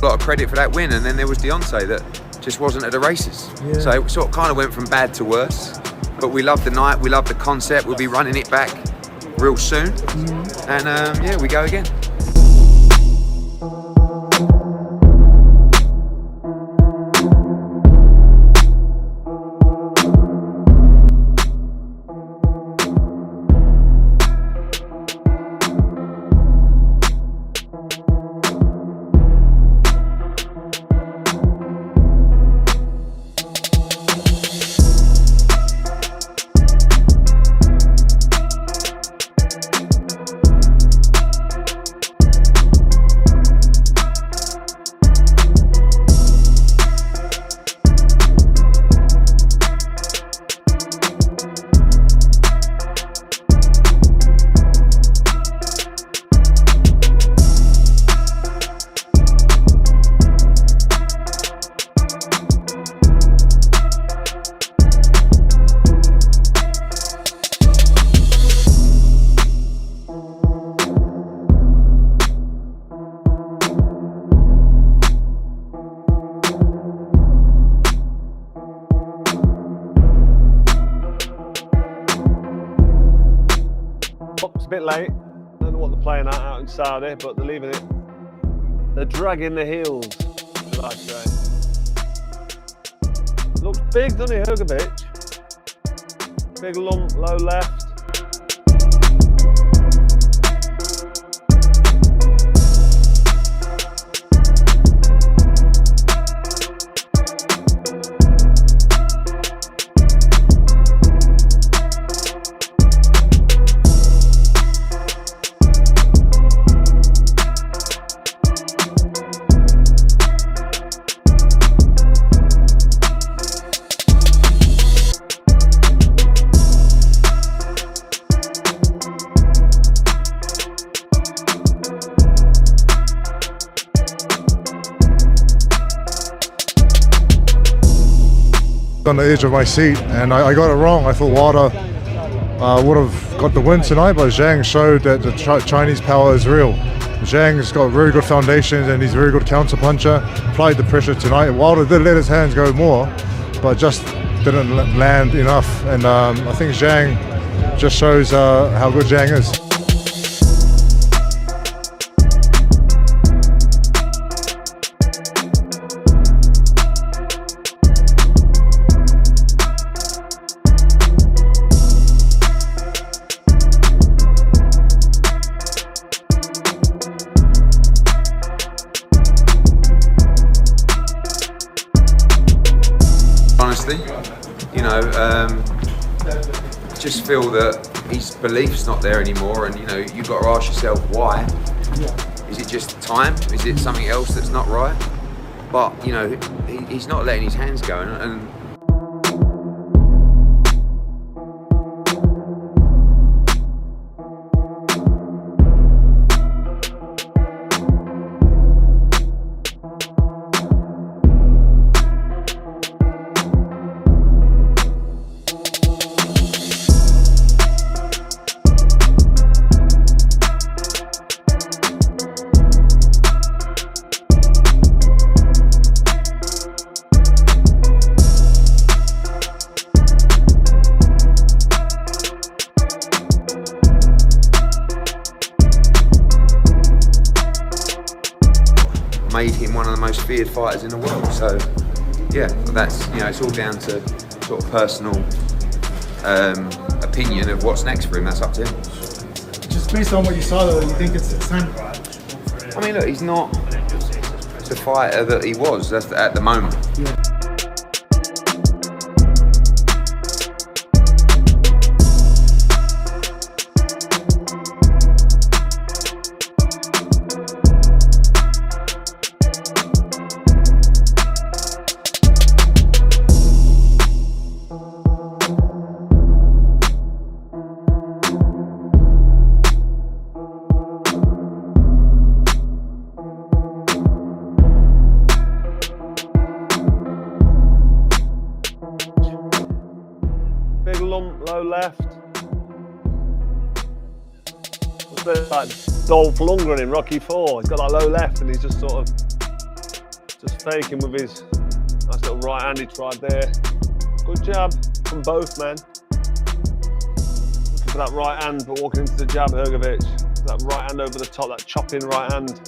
A lot of credit for that win, and then there was Deontay that just wasn't at the races. Yeah. So it sort of kind of went from bad to worse. But we love the night, we love the concept. We'll be running it back real soon, and yeah, we go again. It's a bit late. I don't know what they're playing at out in Saudi, but they're leaving it. They're dragging the heels, should I say. Looks big, doesn't he, Hugovic? Big lump, low left. On the edge of my seat, and I got it wrong. I thought Wilder would have got the win tonight, but Zhang showed that the Chinese power is real. Zhang's got very good foundations and he's a very good counter puncher. Applied the pressure tonight. Wilder did let his hands go more, but just didn't land enough. And I think Zhang just shows how good Zhang is. Honestly, you know, just feel that his belief's not there anymore, and you know, you've got to ask yourself why. Is it just time? Is it something else that's not right? But you know, he's not letting his hands go, and made him one of the most feared fighters in the world. So yeah, that's, you know, it's all down to sort of personal opinion of what's next for him. That's up to him. Just based on what you saw though, you think it's time? I mean, look, he's not the fighter that he was at the moment. Yeah. Big lump, low left. It's a bit like Dolph Lundgren in Rocky IV. He's got that low left and he's just sort of mistaken with his nice little right hand he tried there. Good jab from both men. Looking for that right hand, but walking into the jab, Hrgović. That right hand over the top, that chopping right hand.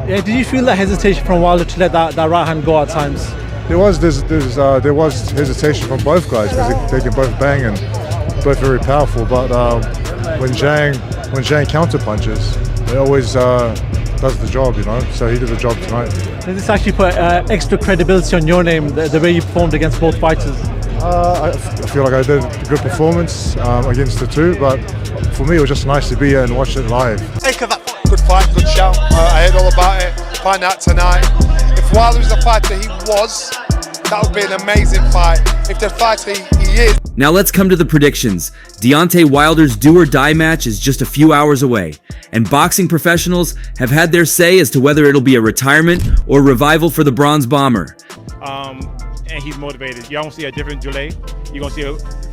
Yeah, did you feel that hesitation from Wilder to let that right hand go at times? There was hesitation from both guys because they can both bang and both very powerful. But when Zhang counter punches, it always does the job, you know. So he did the job tonight. Does this actually put extra credibility on your name, the way you performed against both fighters? I feel like I did a good performance against the two, but for me it was just nice to be here and watch it live. Take of that. Good fight, good show. I heard all about it. Find out tonight. If Wilder was the fighter he was, that would be an amazing fight. If the fighter he is. Now let's come to the predictions. Deontay Wilder's do or die match is just a few hours away, and boxing professionals have had their say as to whether it'll be a retirement or revival for the Bronze Bomber. And he's motivated. You're gonna see a different Zhilei. You're gonna see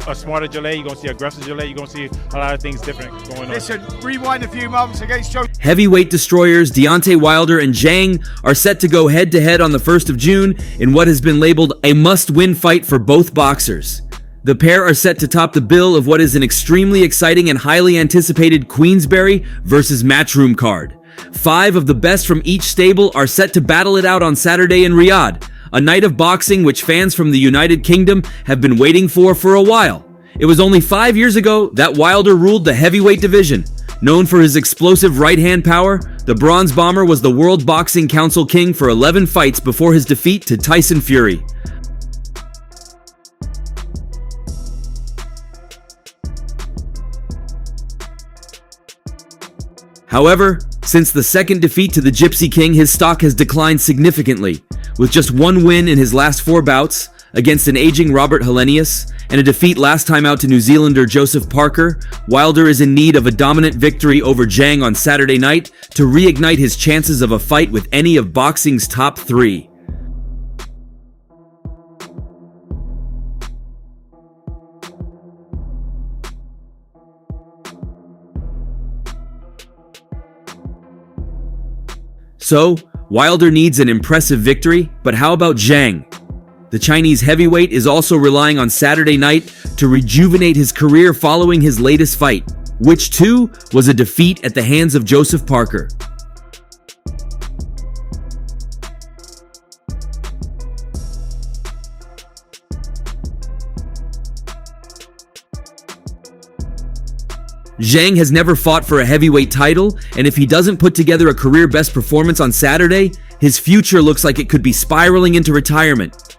a smarter Zhilei. You're gonna see aggressive Zhilei. You're gonna see a lot of things different going on. Listen, rewind a few moments against Joe. Heavyweight destroyers Deontay Wilder and Zhang are set to go head-to-head on the 1st of June in what has been labeled a must-win fight for both boxers. The pair are set to top the bill of what is an extremely exciting and highly anticipated Queensberry versus Matchroom card. 5 of the best from each stable are set to battle it out on Saturday in Riyadh, a night of boxing which fans from the United Kingdom have been waiting for a while. It was only 5 years ago that Wilder ruled the heavyweight division. Known for his explosive right-hand power, the Bronze Bomber was the World Boxing Council king for 11 fights before his defeat to Tyson Fury. However, since the second defeat to the Gypsy King, his stock has declined significantly. With just 1 win in his last 4 bouts against an aging Robert Helenius and a defeat last time out to New Zealander Joseph Parker, Wilder is in need of a dominant victory over Zhang on Saturday night to reignite his chances of a fight with any of boxing's top 3. So, Wilder needs an impressive victory, but how about Zhang? The Chinese heavyweight is also relying on Saturday night to rejuvenate his career following his latest fight, which too was a defeat at the hands of Joseph Parker. Zhang has never fought for a heavyweight title, and if he doesn't put together a career best performance on Saturday, his future looks like it could be spiraling into retirement.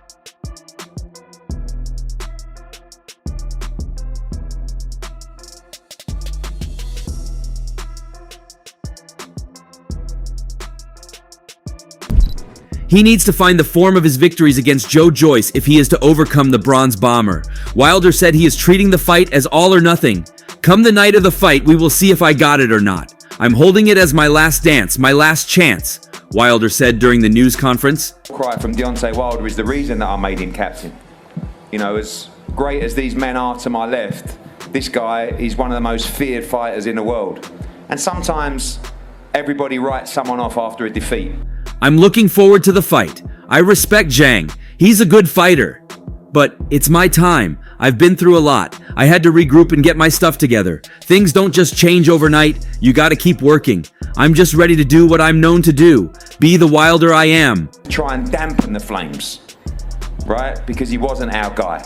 He needs to find the form of his victories against Joe Joyce if he is to overcome the Bronze Bomber. Wilder said he is treating the fight as all or nothing. Come the night of the fight, we will see if I got it or not. I'm holding it as my last dance, my last chance, Wilder said during the news conference. Cry from Deontay Wilder is the reason that I made him captain. You know, as great as these men are to my left, this guy is one of the most feared fighters in the world. And sometimes everybody writes someone off after a defeat. I'm looking forward to the fight. I respect Zhang. He's a good fighter. But it's my time. I've been through a lot. I had to regroup and get my stuff together. Things don't just change overnight. You gotta keep working. I'm just ready to do what I'm known to do. Be the Wilder I am. Try and dampen the flames, right? Because he wasn't our guy.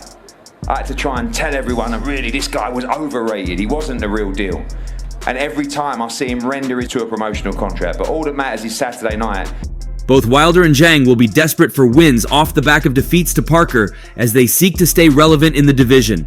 I had to try and tell everyone that really this guy was overrated. He wasn't the real deal. And every time I see him render it to a promotional contract. But all that matters is Saturday night. Both Wilder and Zhang will be desperate for wins off the back of defeats to Parker as they seek to stay relevant in the division.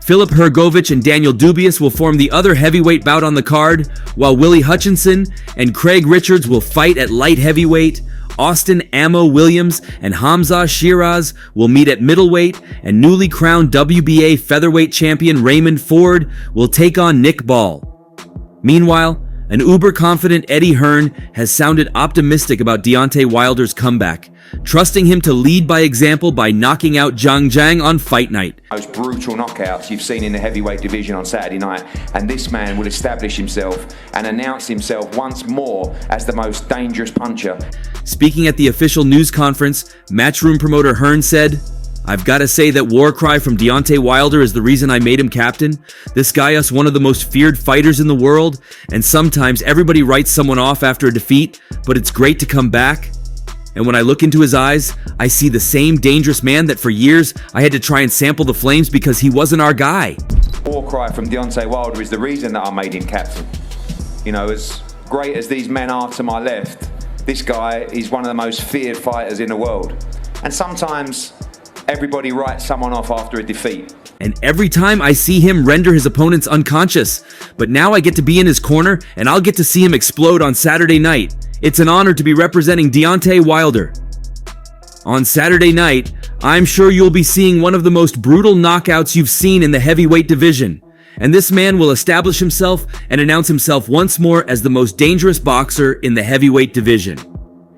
Filip Hrgović and Daniel Dubious will form the other heavyweight bout on the card, while Willie Hutchinson and Craig Richards will fight at light heavyweight. Austin Ammo Williams and Hamza Shiraz will meet at middleweight, and newly crowned WBA featherweight champion Raymond Ford will take on Nick Ball. Meanwhile, an uber-confident Eddie Hearn has sounded optimistic about Deontay Wilder's comeback, trusting him to lead by example by knocking out Zhang on fight night. Most brutal knockouts you've seen in the heavyweight division on Saturday night, and this man will establish himself and announce himself once more as the most dangerous puncher. Speaking at the official news conference, Matchroom promoter Hearn said, "I've got to say that war cry from Deontay Wilder is the reason I made him captain. This guy is one of the most feared fighters in the world, and sometimes everybody writes someone off after a defeat, but it's great to come back. And when I look into his eyes, I see the same dangerous man that for years I had to try and sample the flames because he wasn't our guy." War cry from Deontay Wilder is the reason that I made him captain. You know, as great as these men are to my left, this guy is one of the most feared fighters in the world. And sometimes everybody writes someone off after a defeat. And every time I see him render his opponents unconscious. But now I get to be in his corner, and I'll get to see him explode on Saturday night. It's an honor to be representing Deontay Wilder. On Saturday night, I'm sure you'll be seeing one of the most brutal knockouts you've seen in the heavyweight division. And this man will establish himself and announce himself once more as the most dangerous boxer in the heavyweight division.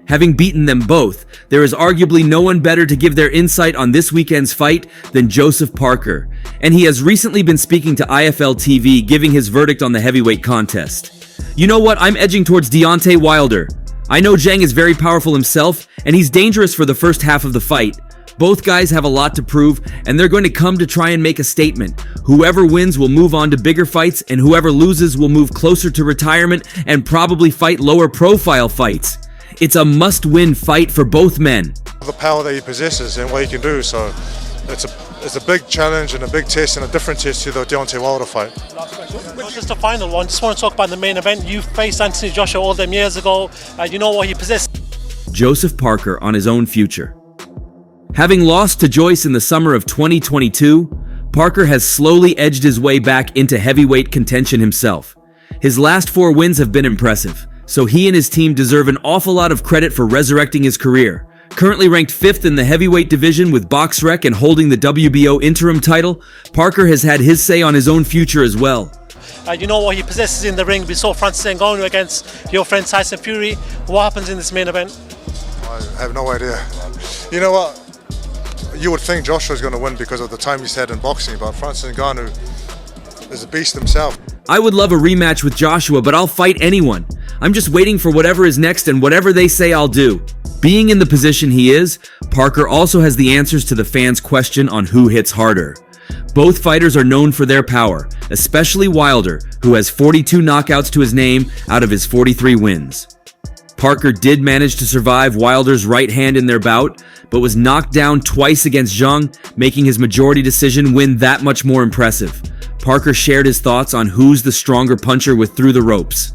Having beaten them both, there is arguably no one better to give their insight on this weekend's fight than Joseph Parker, and he has recently been speaking to IFL TV, giving his verdict on the heavyweight contest. "You know what, I'm edging towards Deontay Wilder. I know Zhang is very powerful himself, and he's dangerous for the first half of the fight. Both guys have a lot to prove, and they're going to come to try and make a statement. Whoever wins will move on to bigger fights, and whoever loses will move closer to retirement and probably fight lower profile fights. It's a must-win fight for both men." The power that he possesses and what he can do, so it's a big challenge and a big test and a different test to the Deontay Wilder fight. Which is the final one. Just want to talk about the main event. You faced Anthony Joshua all them years ago. You know what he possessed. Joseph Parker on his own future. Having lost to Joyce in the summer of 2022, Parker has slowly edged his way back into heavyweight contention himself. His last 4 wins have been impressive, so he and his team deserve an awful lot of credit for resurrecting his career. Currently ranked 5th in the heavyweight division with BoxRec and holding the WBO interim title, Parker has had his say on his own future as well. You know what he possesses in the ring. We saw Francis Ngannou against your friend Tyson Fury. What happens in this main event? I have no idea. You know what? You would think Joshua's going to win because of the time he's had in boxing, but Francis Ngannou is a beast himself. I would love a rematch with Joshua, but I'll fight anyone. I'm just waiting for whatever is next, and whatever they say I'll do. Being in the position he is, Parker also has the answers to the fans' question on who hits harder. Both fighters are known for their power, especially Wilder, who has 42 knockouts to his name out of his 43 wins. Parker did manage to survive Wilder's right hand in their bout, but was knocked down twice against Zhang, making his majority decision win that much more impressive. Parker shared his thoughts on who's the stronger puncher with through the ropes.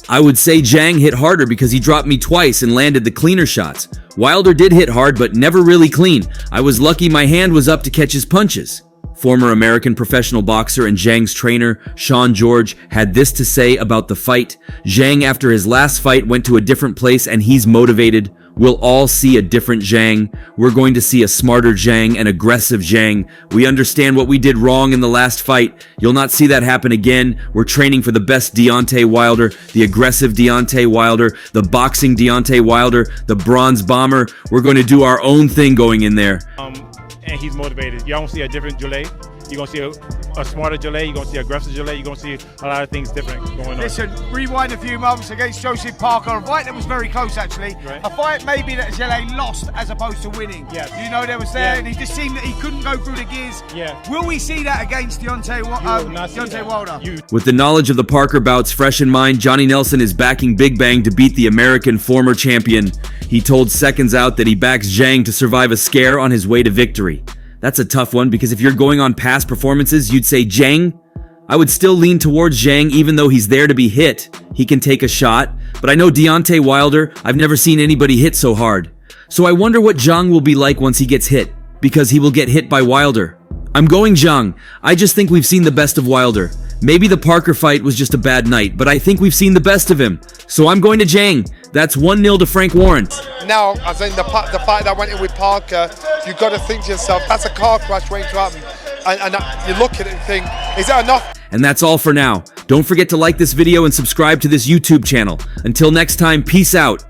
"I would say Zhang hit harder because he dropped me twice and landed the cleaner shots. Wilder did hit hard, but never really clean. I was lucky my hand was up to catch his punches." Former American professional boxer and Zhang's trainer, Sean George, had this to say about the fight. "Zhang, after his last fight, went to a different place and he's motivated. We'll all see a different Zhang. We're going to see a smarter Zhang, an aggressive Zhang. We understand what we did wrong in the last fight. You'll not see that happen again. We're training for the best Deontay Wilder, the aggressive Deontay Wilder, the boxing Deontay Wilder, the bronze bomber. We're going to do our own thing going in there." And he's motivated. Y'all don't see a different Zhilei. You're going to see a smarter Zhilei. You're going to see aggressive Zhilei. You're going to see a lot of things different going on. Listen, rewind a few months against Joseph Parker, a fight that was very close actually. Right. A fight maybe that Zhilei lost as opposed to winning. Yeah. You know, there was there, and he just seemed that he couldn't go through the gears. Yeah. Will we see that against Deontay Wilder? With the knowledge of the Parker bouts fresh in mind, Johnny Nelson is backing Big Bang to beat the American former champion. He told Seconds Out that he backs Zhang to survive a scare on his way to victory. That's a tough one, because if you're going on past performances, you'd say Zhang. I would still lean towards Zhang, even though he's there to be hit. He can take a shot, but I know Deontay Wilder, I've never seen anybody hit so hard. So I wonder what Zhang will be like once he gets hit, because he will get hit by Wilder. I'm going Zhang. I just think we've seen the best of Wilder. Maybe the Parker fight was just a bad night, but I think we've seen the best of him. So I'm going to Zhang. That's 1-0 to Frank Warren. Now, as in the fight that went in with Parker, you've got to think to yourself, that's a car crash waiting to happen. And you look at it and think, is that enough? And that's all for now. Don't forget to like this video and subscribe to this YouTube channel. Until next time, peace out.